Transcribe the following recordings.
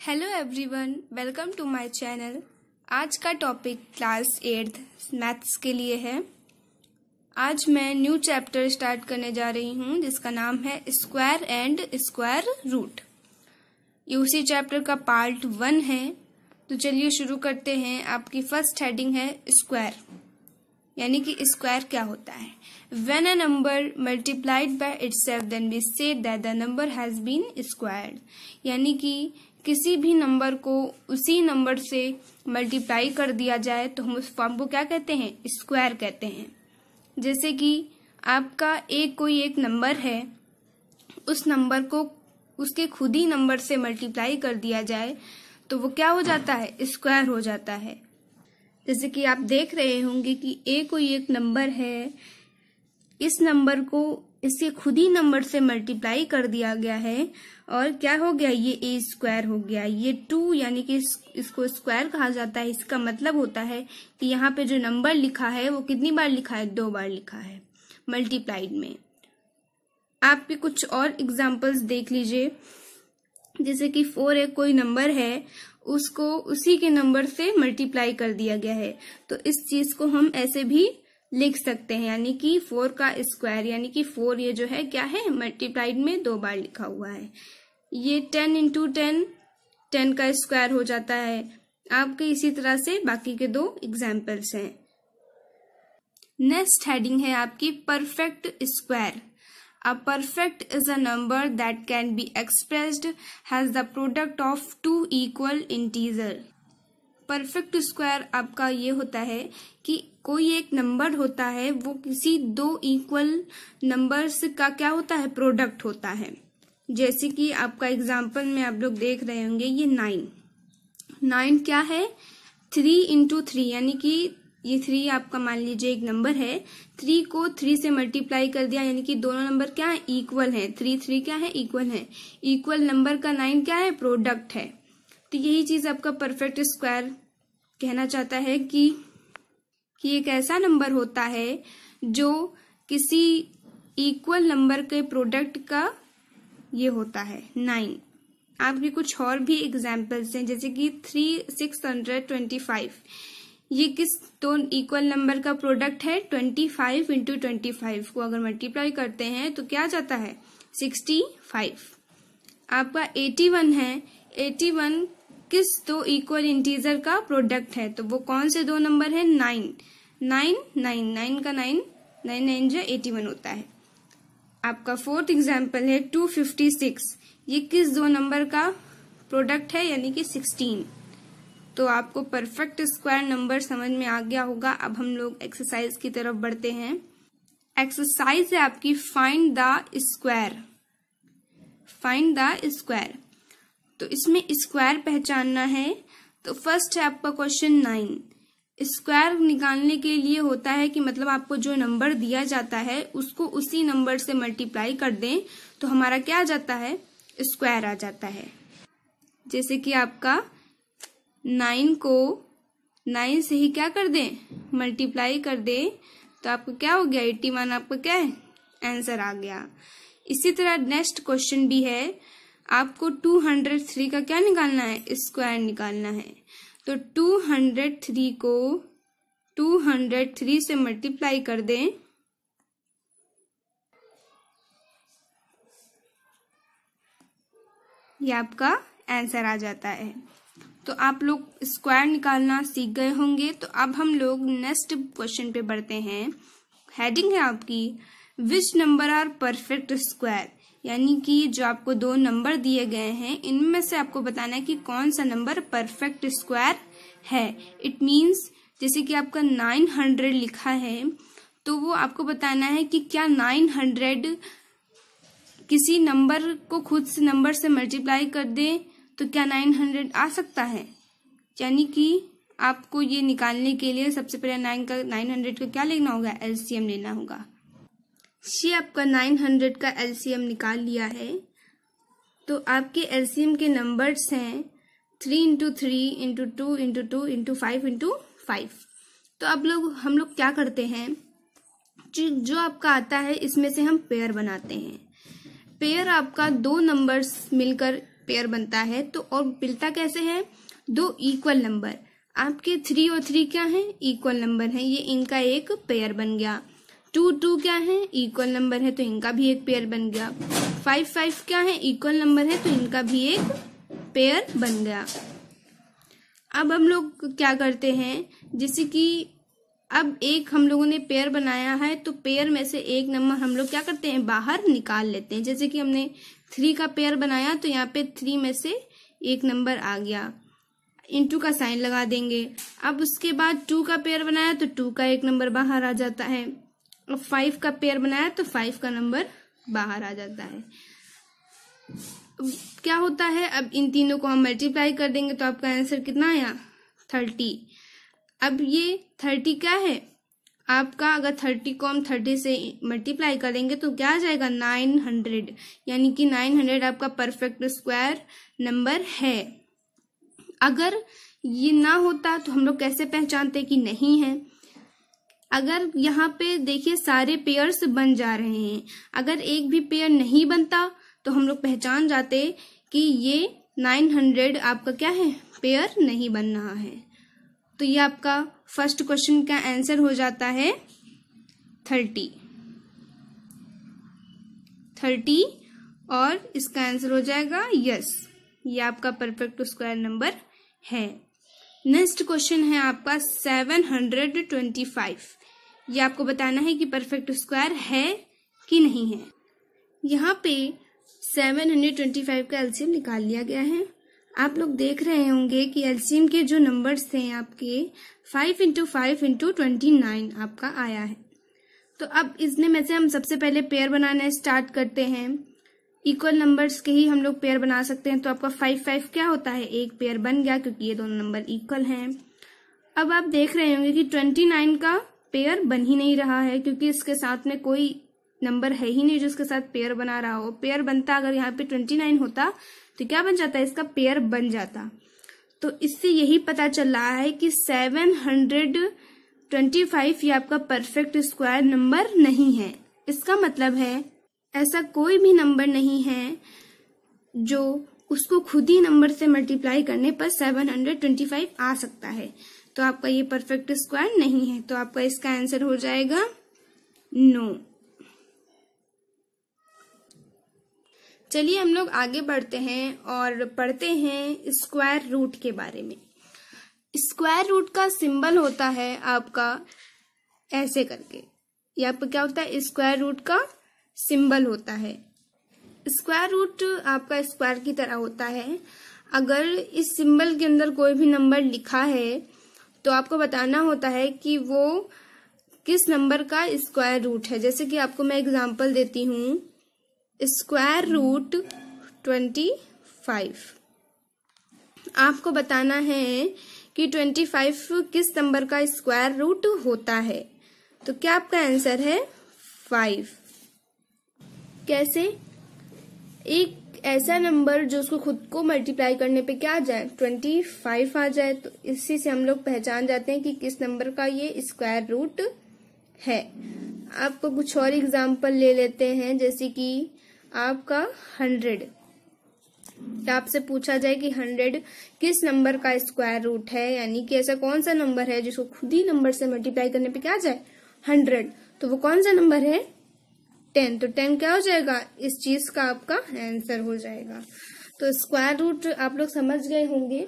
Hello everyone, welcome to my channel. आज का topic class 8 maths के लिए है। आज मैं न्यू चैप्टर स्टार्ट करने जा रही हूँ जिसका नाम है स्क्वायर एंड स्क्वायर रूट। ये उसी चैप्टर का पार्ट 1 है। तो चलिए शुरू करते हैं। आपकी फर्स्ट हेडिंग है स्क्वायर, यानी कि स्क्वायर क्या होता है। When a number multiplied by itself, then we say that the number has been squared। यानी कि किसी भी नंबर को उसी नंबर से मल्टीप्लाई कर दिया जाए तो हम उस फॉर्म को क्या कहते हैं, स्क्वायर कहते हैं। जैसे कि आपका कोई एक नंबर है, उस नंबर को उसके खुद ही नंबर से मल्टीप्लाई कर दिया जाए तो वो क्या हो जाता है, स्क्वायर हो जाता है। जैसे कि आप देख रहे होंगे कि कोई एक नंबर है, इस नंबर को इसके खुद ही नंबर से मल्टीप्लाई कर दिया गया है और क्या हो गया, ये स्क्वायर हो गया। ये 2 यानी कि इसको स्क्वायर कहा जाता है। इसका मतलब होता है कि यहाँ पे जो नंबर लिखा है वो कितनी बार लिखा है, 2 बार लिखा है मल्टीप्लाइड में। आप भी कुछ और एग्जांपल्स देख लीजिए। जैसे कि 4 एक कोई नंबर है, उसको उसी के नंबर से मल्टीप्लाई कर दिया गया है, तो इस चीज को हम ऐसे भी लिख सकते हैं, यानी कि 4 का स्क्वायर, यानी कि 4 ये जो है क्या है, मल्टीप्लाइड में 2 बार लिखा हुआ है। ये 10 इंटू 10 10 का स्क्वायर हो जाता है। आपके इसी तरह से बाकी के 2 एग्जाम्पल्स हैं। नेक्स्ट हेडिंग है आपकी perfect square. A perfect is a number that can be expressed as the product of 2 equal integer। Perfect square आपका ये होता है कि कोई एक नंबर होता है, वो किसी 2 इक्वल नंबर्स का क्या होता है, प्रोडक्ट होता है। जैसे कि आपका एग्जांपल में आप लोग देख रहे होंगे, ये 9 क्या है, 3 इंटू 3, यानी कि ये 3 आपका मान लीजिए एक नंबर है, 3 को 3 से मल्टीप्लाई कर दिया, यानी कि दोनों नंबर क्या है, इक्वल है। 3 क्या है, इक्वल है। इक्वल नंबर का 9 क्या है, प्रोडक्ट है। तो यही चीज आपका परफेक्ट स्क्वायर कहना चाहता है कि एक ऐसा नंबर होता है जो किसी इक्वल नंबर के प्रोडक्ट का ये होता है 9। आपके कुछ और भी एग्जाम्पल्स हैं, जैसे कि 625, ये किस 2 इक्वल नंबर का प्रोडक्ट है, 25 इंटू 25 को अगर मल्टीप्लाई करते हैं तो क्या जाता है, 65। आपका 81 है, 81 किस 2 इक्वल इंटीजर का प्रोडक्ट है, तो वो कौन से 2 नंबर है, 9 का 9 9 जो 81 होता है। आपका 4th एग्जाम्पल है 256, ये किस 2 नंबर का प्रोडक्ट है, यानी कि 16। तो आपको परफेक्ट स्क्वायर नंबर समझ में आ गया होगा। अब हम लोग एक्सरसाइज की तरफ बढ़ते हैं। एक्सरसाइज है आपकी find the square. Find the square, तो इसमें स्क्वायर पहचानना है। तो फर्स्ट है आपका क्वेश्चन 9। स्क्वायर निकालने के लिए होता है कि मतलब आपको जो नंबर दिया जाता है उसको उसी नंबर से मल्टीप्लाई कर दें तो हमारा क्या आ जाता है, स्क्वायर आ जाता है। जैसे कि आपका 9 को 9 से ही क्या कर दें, मल्टीप्लाई कर दें, तो आपको क्या हो गया, 81 आपका क्या है, आंसर आ गया। इसी तरह नेक्स्ट क्वेश्चन भी है, आपको 203 का क्या निकालना है, स्क्वायर निकालना है। तो 203 को 203 से मल्टीप्लाई कर दें, ये आपका आंसर आ जाता है। तो आप लोग स्क्वायर निकालना सीख गए होंगे। तो अब हम लोग नेक्स्ट क्वेश्चन पे बढ़ते हैं। हेडिंग है आपकी which number are perfect square, यानी कि जो आपको 2 नंबर दिए गए हैं इनमें से आपको बताना है कि कौन सा नंबर परफेक्ट स्क्वायर है। इट मीन्स जैसे कि आपका 900 लिखा है, तो वो आपको बताना है कि क्या 900 किसी नंबर को खुद से नंबर से मल्टीप्लाई कर दें तो क्या 900 आ सकता है। यानी कि आपको ये निकालने के लिए सबसे पहले 900 का क्या लेना होगा, एलसीएम लेना होगा। ये आपका 900 का एलसीएम निकाल लिया है। तो आपके एलसीएम के नंबर्स हैं 3 into 3 into 2 into 2 into 5 into 5। तो अब हम लोग क्या करते हैं, जो आपका आता है इसमें से हम पेयर बनाते हैं। पेयर आपका 2 नंबर्स मिलकर पेयर बनता है, तो और मिलता कैसे है, दो इक्वल नंबर। आपके 3 और 3 क्या है, इक्वल नंबर है, ये इनका एक पेयर बन गया। 2 2 क्या है, इक्वल नंबर है, तो इनका भी एक पेयर बन गया। 5 5 क्या है, इक्वल नंबर है, तो इनका भी एक पेयर बन गया। अब हम लोग क्या करते हैं, जैसे कि अब एक हम लोगों ने पेयर बनाया है, तो पेयर में से एक नंबर हम लोग क्या करते हैं, बाहर निकाल लेते हैं। जैसे कि हमने 3 का पेयर बनाया, तो यहाँ पे 3 में से एक नंबर आ गया, इंटू का साइन लगा देंगे। अब उसके बाद 2 का पेयर बनाया, तो 2 का एक नंबर बाहर आ जाता है। और 5 का पेयर बनाया, तो 5 का नंबर बाहर आ जाता है। क्या होता है, अब इन तीनों को हम मल्टीप्लाई कर देंगे, तो आपका आंसर कितना आया, 30। अब ये 30 क्या है आपका, अगर 30 को हम 30 से मल्टीप्लाई करेंगे तो क्या आ जाएगा, 900, यानी कि 900 आपका परफेक्ट स्क्वायर नंबर है। अगर ये ना होता तो हम लोग कैसे पहचानते कि नहीं है। अगर यहाँ पे देखिए सारे पेयर्स बन जा रहे हैं, अगर एक भी पेयर नहीं बनता तो हम लोग पहचान जाते कि ये 900 आपका क्या है, पेयर नहीं बन रहा है। तो ये आपका फर्स्ट क्वेश्चन का आंसर हो जाता है 30 और इसका आंसर हो जाएगा यस, ये आपका परफेक्ट स्क्वायर नंबर है। नेक्स्ट क्वेश्चन है आपका 725। ये आपको बताना है कि परफेक्ट स्क्वायर है कि नहीं है। यहाँ पे 725 का एलसीएम निकाल लिया गया है। आप लोग देख रहे होंगे कि एलसीएम के जो नंबर्स थे आपके 5 × 5 × 29 आपका आया है। तो अब इसमें में से हम सबसे पहले पेयर बनाना स्टार्ट करते हैं। इक्वल नंबर्स के ही हम लोग पेयर बना सकते हैं। तो आपका 5 5 क्या होता है, एक पेयर बन गया क्योंकि ये दोनों नंबर इक्वल हैं। अब आप देख रहे होंगे कि 29 का पेयर बन ही नहीं रहा है क्योंकि इसके साथ में कोई नंबर है ही नहीं जो इसके साथ पेयर बना रहा हो। पेयर बनता अगर यहाँ पे 29 होता तो क्या बन जाता है, इसका पेयर बन जाता। तो इससे यही पता चल रहा है कि 725 ये आपका परफेक्ट स्क्वायर नंबर नहीं है। इसका मतलब है ऐसा कोई भी नंबर नहीं है जो उसको खुद ही नंबर से मल्टीप्लाई करने पर 725 आ सकता है। तो आपका ये परफेक्ट स्क्वायर नहीं है। तो आपका इसका आंसर हो जाएगा नो। चलिए हम लोग आगे बढ़ते हैं और पढ़ते हैं स्क्वायर रूट के बारे में। स्क्वायर रूट का सिंबल होता है आपका ऐसे करके, ये आपका क्या होता है, स्क्वायर रूट का सिंबल होता है। स्क्वायर रूट आपका स्क्वायर की तरह होता है। अगर इस सिंबल के अंदर कोई भी नंबर लिखा है तो आपको बताना होता है कि वो किस नंबर का स्क्वायर रूट है। जैसे कि आपको मैं एग्जांपल देती हूँ, स्क्वायर रूट 25। आपको बताना है कि 25 किस नंबर का स्क्वायर रूट होता है। तो क्या आपका आंसर है 5। कैसे, एक ऐसा नंबर जो उसको खुद को मल्टीप्लाई करने पे क्या आ जाए, 25 आ जाए। तो इसी से हम लोग पहचान जाते हैं कि किस नंबर का ये स्क्वायर रूट है। आपको कुछ और एग्जांपल ले लेते हैं, जैसे कि आपका 100। आपसे पूछा जाए कि 100 किस नंबर का स्क्वायर रूट है, यानी कि ऐसा कौन सा नंबर है जिसको खुद ही नंबर से मल्टीप्लाई करने पे क्या आ जाए 100। तो वो कौन सा नंबर है, 10। तो 10 क्या हो जाएगा, इस चीज का आपका आंसर हो जाएगा। तो स्क्वायर रूट आप लोग समझ गए होंगे।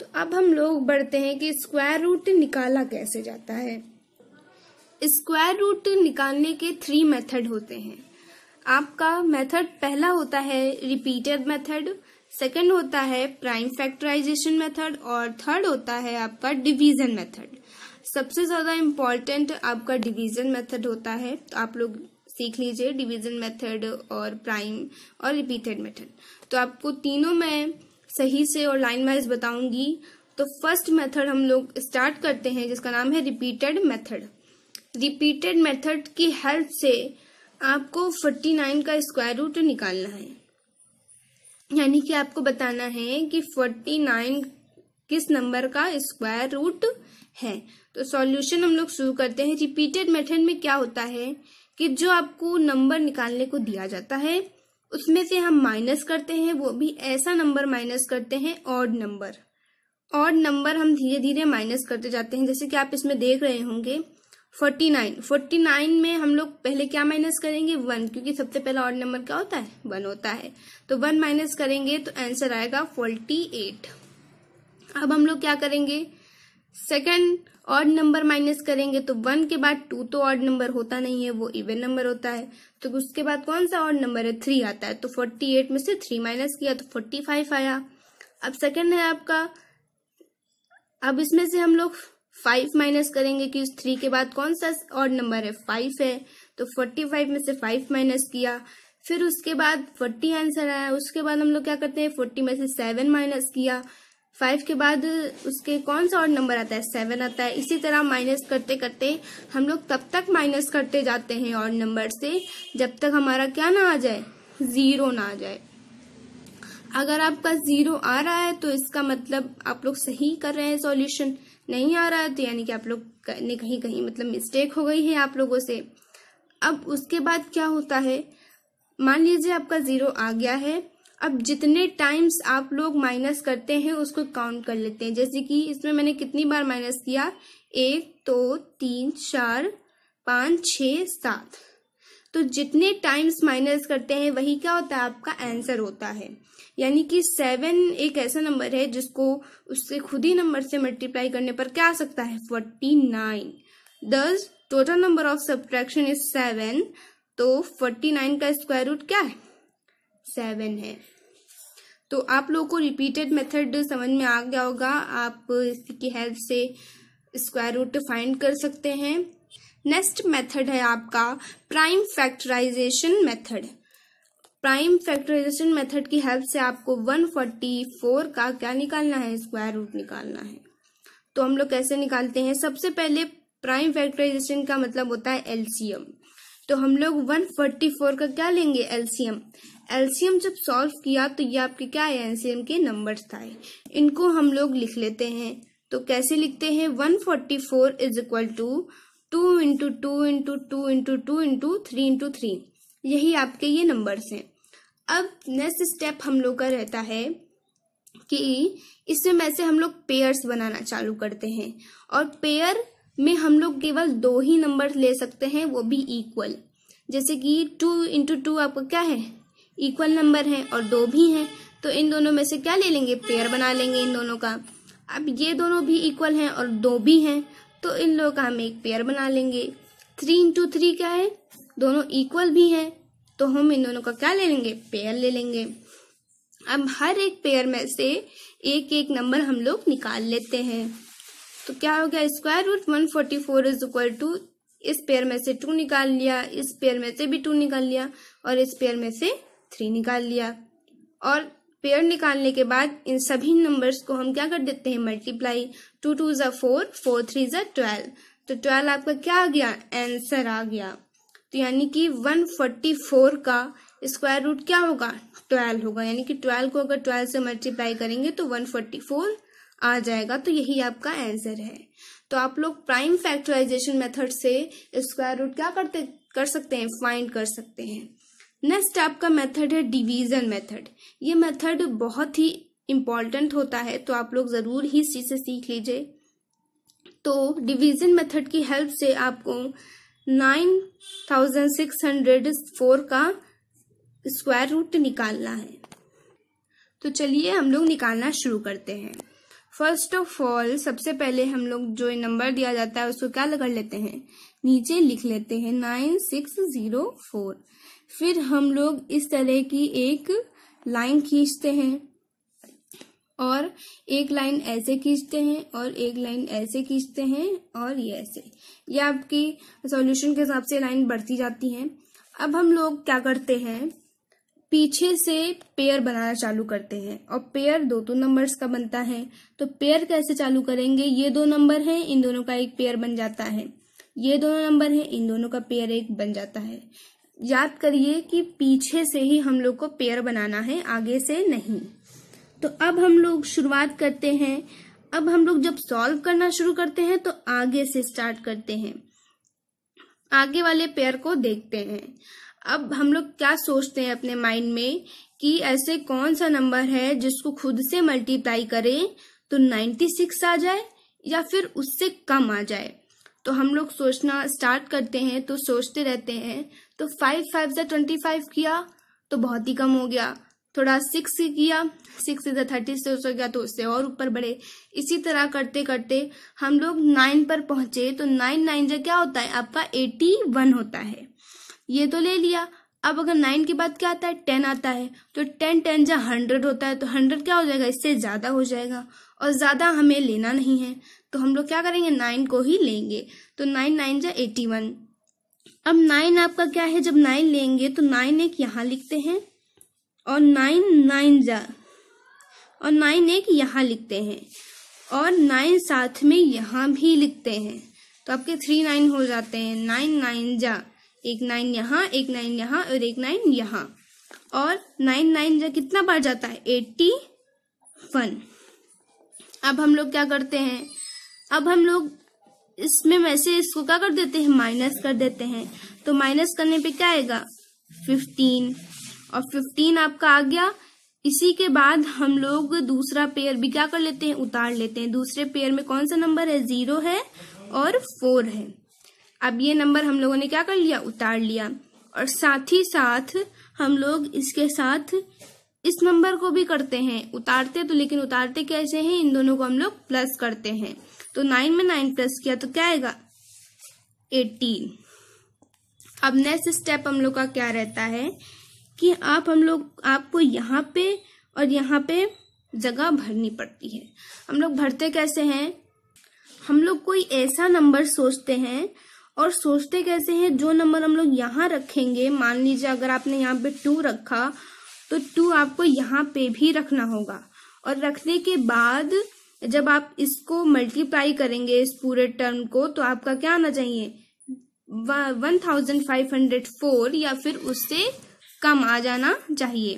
तो अब हम लोग बढ़ते हैं कि स्क्वायर रूट निकाला कैसे जाता है। स्क्वायर रूट निकालने के 3 मेथड होते हैं। आपका मेथड पहला होता है रिपीटेड मेथड, सेकंड होता है प्राइम फैक्टराइजेशन मेथड और थर्ड होता है आपका डिवीजन मेथड। सबसे ज्यादा इम्पोर्टेंट आपका डिवीजन मेथड होता है। तो आप लोग सीख लीजिए डिवीजन मेथड और प्राइम और रिपीटेड मेथड। तो आपको तीनों मैं सही से और लाइन वाइज बताऊंगी। तो फर्स्ट मेथड हम लोग स्टार्ट करते हैं जिसका नाम है रिपीटेड मेथड। रिपीटेड मेथड की हेल्प से आपको 49 का स्क्वायर रूट निकालना है, यानी कि आपको बताना है कि 49 किस नंबर का स्क्वायर रूट है। तो सॉल्यूशन हम लोग शुरू करते हैं। रिपीटेड मेथड में क्या होता है कि जो आपको नंबर निकालने को दिया जाता है उसमें से हम माइनस करते हैं, वो भी ऐसा नंबर माइनस करते हैं ऑड नंबर। ऑड नंबर हम धीरे धीरे माइनस करते जाते हैं। जैसे कि आप इसमें देख रहे होंगे 49 में हम लोग पहले क्या माइनस करेंगे 1, क्योंकि सबसे पहला ऑड नंबर क्या होता है 1 होता है। तो 1 माइनस करेंगे तो आंसर आएगा 48। अब हम लोग क्या करेंगे, सेकंड ऑड नंबर माइनस करेंगे तो 1 के बाद 2 तो ऑड नंबर होता नहीं है, वो इवन नंबर होता है। तो उसके बाद कौन सा ऑड नंबर है 3 आता है। तो 48 में से 3 माइनस किया तो 45 आया। अब सेकंड है आपका, अब इसमें से हम लोग 5 माइनस करेंगे कि उस 3 के बाद कौन सा ऑड नंबर है 5 है। तो 45 में से 5 माइनस किया, फिर उसके बाद 40 आंसर आया। उसके बाद हम लोग क्या करते हैं 40 में से 7 माइनस किया, 5 के बाद उसके कौन सा ऑड नंबर आता है 7 आता है। इसी तरह माइनस करते करते हम लोग तब तक माइनस करते जाते हैं ऑड नंबर से जब तक हमारा क्या ना आ जाए 0 ना आ जाए। अगर आपका 0 आ रहा है तो इसका मतलब आप लोग सही कर रहे हैं सॉल्यूशन, नहीं आ रहा है तो यानी कि आप लोग ने कहीं कहीं मतलब मिस्टेक हो गई है आप लोगों से। अब उसके बाद क्या होता है, मान लीजिए आपका 0 आ गया है। अब जितने टाइम्स आप लोग माइनस करते हैं उसको काउंट कर लेते हैं। जैसे कि इसमें मैंने कितनी बार माइनस किया 1 2 3 4 5 6 7। तो जितने टाइम्स माइनस करते हैं वही क्या होता है आपका आंसर होता है। यानी कि 7 एक ऐसा नंबर है जिसको उससे खुद ही नंबर से मल्टीप्लाई करने पर क्या आ सकता है 49। दस total number of subtraction is 7। तो 49 का स्क्वायर रूट क्या है 7 है। तो आप लोगों को रिपीटेड मेथड समझ में आ गया होगा, आप इसकी हेल्प से स्क्वायर रूट फाइंड कर सकते हैं। नेक्स्ट मेथड है आपका prime factorization method. Prime factorization method की हेल्प से आपको 144 का क्या निकालना है स्क्वायर रूट निकालना है। तो हम लोग कैसे निकालते हैं, सबसे पहले प्राइम फैक्टराइजेशन का मतलब होता है एलसीएम। तो हम लोग 144 का क्या लेंगे एलसीएम। एलसीएम जब सॉल्व किया तो ये आपके क्या है एलसीएम के नंबर्स था, इनको हम लोग लिख लेते हैं। तो कैसे लिखते हैं 144 is equal to 2 into 2 into 2 into 2 into 3 into 3, यही आपके ये नंबर्स हैं। अब नेक्स्ट स्टेप हम लोग का रहता है कि इसमें से हम लोग पेयर्स बनाना चालू करते हैं, और पेयर में हम लोग केवल 2 ही नंबर ले सकते हैं, वो भी इक्वल। जैसे कि 2 इंटू 2 आपका क्या है इक्वल नंबर है और 2 भी हैं, तो इन दोनों में से क्या ले लेंगे पेयर बना लेंगे इन दोनों का। अब ये दोनों भी इक्वल हैं और 2 भी हैं, तो इन लोगों का हम एक पेयर बना लेंगे। 3 इंटू 3 क्या है दोनों इक्वल भी हैं, तो हम इन दोनों का क्या ले लेंगे पेयर ले लेंगे। अब हर एक पेयर में से एक एक नंबर हम लोग निकाल लेते हैं। तो क्या हो गया square root 144 is equal to, इस पेयर में से 2 निकाल लिया, इस पेयर में से भी 2 निकाल लिया और इस पेयर में से 3 निकाल लिया। और पेयर निकालने के बाद इन सभी नंबर्स को हम क्या कर देते हैं मल्टीप्लाई। 2 2 ज़ा 4, 4 3 ज़ा 12, तो 12 आपका क्या आ गया आंसर आ गया। तो यानी कि 144 का स्क्वायर रूट क्या होगा 12 होगा, यानी कि 12 को अगर 12 से मल्टीप्लाई करेंगे तो 144 आ जाएगा। तो यही आपका आंसर है। तो आप लोग प्राइम फैक्टराइजेशन मेथड से स्क्वायर रूट क्या कर सकते हैं फाइंड कर सकते हैं। नेक्स्ट आपका मेथड है डिवीजन मेथड। ये मेथड बहुत ही इम्पॉर्टेंट होता है, तो आप लोग जरूर ही इसी से सीख लीजिए। तो डिवीजन मेथड की हेल्प से आपको 9604 का स्क्वायर रूट निकालना है। तो चलिए हम लोग निकालना शुरू करते हैं। फर्स्ट ऑफ ऑल सबसे पहले हम लोग जो नंबर दिया जाता है उसको क्या कर लेते हैं नीचे लिख लेते हैं 9604। फिर हम लोग इस तरह की एक लाइन खींचते हैं और एक लाइन ऐसे खींचते हैं और एक लाइन ऐसे खींचते हैं और ये ऐसे, ये आपकी सॉल्यूशन के हिसाब से लाइन बढ़ती जाती है। अब हम लोग क्या करते हैं पीछे से पेयर बनाना चालू करते हैं, और पेयर 2 नंबर्स का बनता है। तो पेयर कैसे चालू करेंगे, ये 2 नंबर हैं इन दोनों का एक पेयर बन जाता है, ये 2 नंबर हैं इन दोनों का पेयर एक बन जाता है। याद करिए कि पीछे से ही हम लोग को पेयर बनाना है, आगे से नहीं। तो अब हम लोग शुरुआत करते हैं। अब हम लोग जब सॉल्व करना शुरू करते हैं तो आगे से स्टार्ट करते हैं, आगे वाले पेयर को देखते हैं। अब हम लोग क्या सोचते हैं अपने माइंड में कि ऐसे कौन सा नंबर है जिसको खुद से मल्टीप्लाई करें तो 96 आ जाए या फिर उससे कम आ जाए। तो हम लोग सोचना स्टार्ट करते हैं, तो सोचते रहते हैं। तो 5 5 से 25 किया तो बहुत ही कम हो गया, थोड़ा 6 किया, 6 से 36 हो गया तो उससे और ऊपर बढ़े। इसी तरह करते करते हम लोग 9 पर पहुंचे, तो 9 9 जो क्या होता है आपका 81 होता है। ये तो ले लिया। अब अगर 9 के बाद क्या आता है 10 आता है, तो 10 10 जा 100 होता है, तो 100 क्या हो जाएगा इससे ज्यादा हो जाएगा, और ज्यादा हमें लेना नहीं है, तो हम लोग क्या करेंगे 9 को ही लेंगे। तो 9 9 जा 81। अब 9 आपका क्या है, जब 9 लेंगे तो 9 एक यहाँ लिखते हैं और 9 9 जा और 9 एक यहाँ लिखते हैं और 9 साथ में यहाँ भी लिखते हैं, तो आपके 3 9 हो जाते हैं। 9 9 जा, एक 9 यहाँ, एक 9 यहाँ और एक 9 यहाँ, और 9 9 जा कितना बार जाता है 81। अब हम लोग क्या करते हैं, अब हम लोग इसमें वैसे इसको क्या कर देते हैं माइनस कर देते हैं, तो माइनस करने पे क्या आएगा 15, और 15 आपका आ गया। इसी के बाद हम लोग दूसरा पेयर भी क्या कर लेते हैं उतार लेते हैं। दूसरे पेयर में कौन सा नंबर है 0 है और 4 है। अब ये नंबर हम लोगों ने क्या कर लिया उतार लिया, और साथ ही साथ हम लोग इसके साथ इस नंबर को भी करते हैं उतारते, तो लेकिन उतारते कैसे हैं, इन दोनों को हम लोग प्लस करते हैं। तो 9 में 9 प्लस किया तो क्या आएगा 18। अब नेक्स्ट स्टेप हम लोग का क्या रहता है कि आपको यहाँ पे और यहाँ पे जगह भरनी पड़ती है। हम लोग भरते कैसे हैं, हम लोग कोई ऐसा नंबर सोचते हैं, और सोचते कैसे हैं जो नंबर हम लोग यहाँ रखेंगे, मान लीजिए अगर आपने यहाँ पे 2 रखा तो 2 आपको यहाँ पे भी रखना होगा, और रखने के बाद जब आप इसको मल्टीप्लाई करेंगे इस पूरे टर्म को, तो आपका क्या आना चाहिए 1504 या फिर उससे कम आ जाना चाहिए।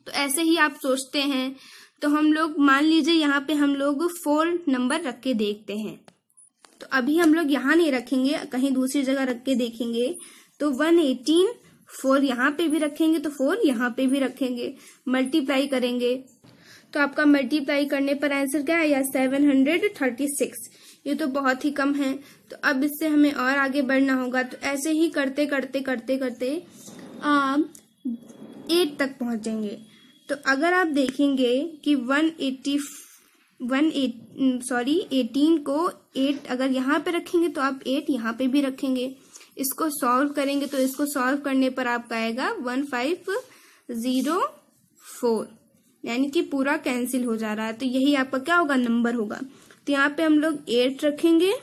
तो ऐसे ही आप सोचते हैं, तो हम लोग मान लीजिए यहाँ पे हम लोग 4 नंबर रख के देखते हैं। तो अभी हम लोग यहाँ नहीं रखेंगे, कहीं दूसरी जगह रख के देखेंगे। तो 118, 4 यहाँ पे भी रखेंगे तो 4 यहाँ पे भी रखेंगे, मल्टीप्लाई करेंगे तो आपका मल्टीप्लाई करने पर आंसर क्या है 736। ये तो बहुत ही कम है, तो अब इससे हमें और आगे बढ़ना होगा। तो ऐसे ही करते करते करते करते आप 8 तक पहुंचेंगे। तो अगर आप देखेंगे कि 18 को 8 अगर यहाँ पे रखेंगे तो आप 8 यहाँ पे भी रखेंगे। इसको सॉल्व करेंगे तो इसको सॉल्व करने पर आपका आएगा 1504, यानी कि पूरा कैंसिल हो जा रहा है। तो यही आपका क्या होगा नंबर होगा। तो यहाँ पे हम लोग 8 रखेंगे,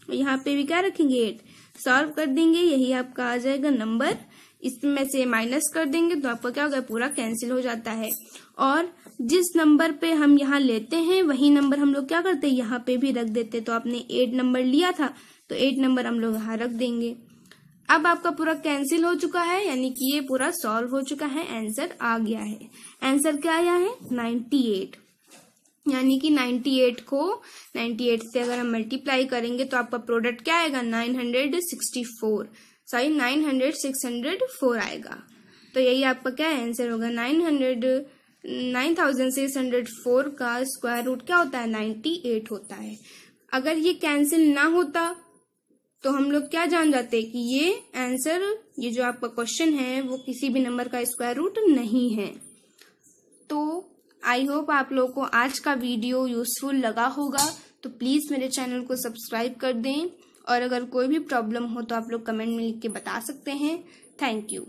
यहाँ पे भी क्या रखेंगे 8, सॉल्व कर देंगे, यही आपका आ जाएगा नंबर। इसमें से माइनस कर देंगे तो आपका क्या होगा पूरा कैंसिल हो जाता है। और जिस नंबर पे हम यहाँ लेते हैं वही नंबर हम लोग क्या करते हैं यहाँ पे भी रख देते। तो आपने 8 नंबर लिया था तो 8 नंबर हम लोग यहाँ रख देंगे। अब आपका पूरा कैंसिल हो चुका है, यानी कि ये पूरा सॉल्व हो चुका है, आंसर आ गया है। आंसर क्या आया है 98, यानी कि 98 को 98 से अगर हम मल्टीप्लाई करेंगे तो आपका प्रोडक्ट क्या आएगा 964 आएगा। तो यही आपका क्या आंसर होगा 9604 का स्क्वायर रूट क्या होता है 98 होता है। अगर ये कैंसिल ना होता तो हम लोग क्या जान जाते कि ये आंसर, ये जो आपका क्वेश्चन है वो किसी भी नंबर का स्क्वायर रूट नहीं है। तो आई होप आप लोगों को आज का वीडियो यूजफुल लगा होगा। तो प्लीज मेरे चैनल को सब्सक्राइब कर दें, और अगर कोई भी प्रॉब्लम हो तो आप लोग कमेंट में लिख के बता सकते हैं। Thank you.